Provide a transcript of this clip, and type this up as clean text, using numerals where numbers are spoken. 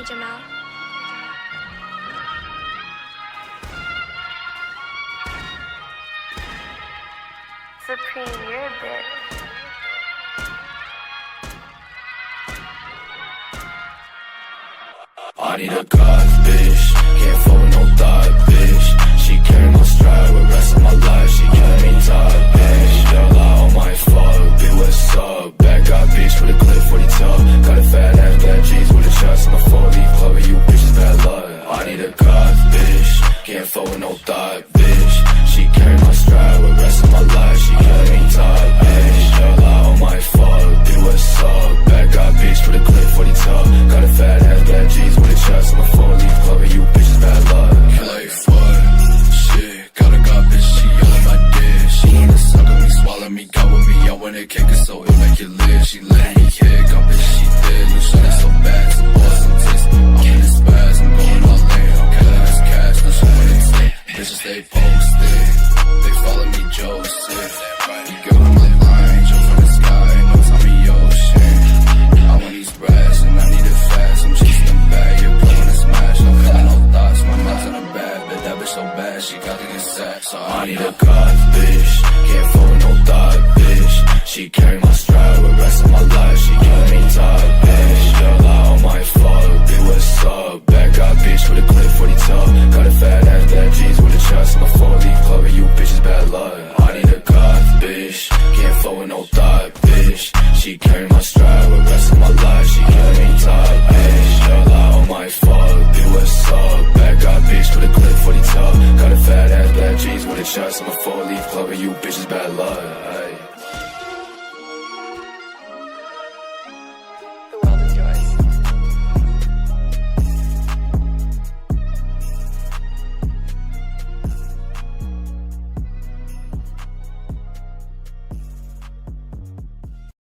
Jamal. Supreme, you're a bitch. I need a god, bitch. Can't fall with no thought, bitch. She carry my stride with rest of my life. She killing me tired, bitch. Girl, I on my fuck, bitch, what's up? Bad guy, bitch, with a clip 40 top. Got a fat ass, black jeans with a chest. I'm a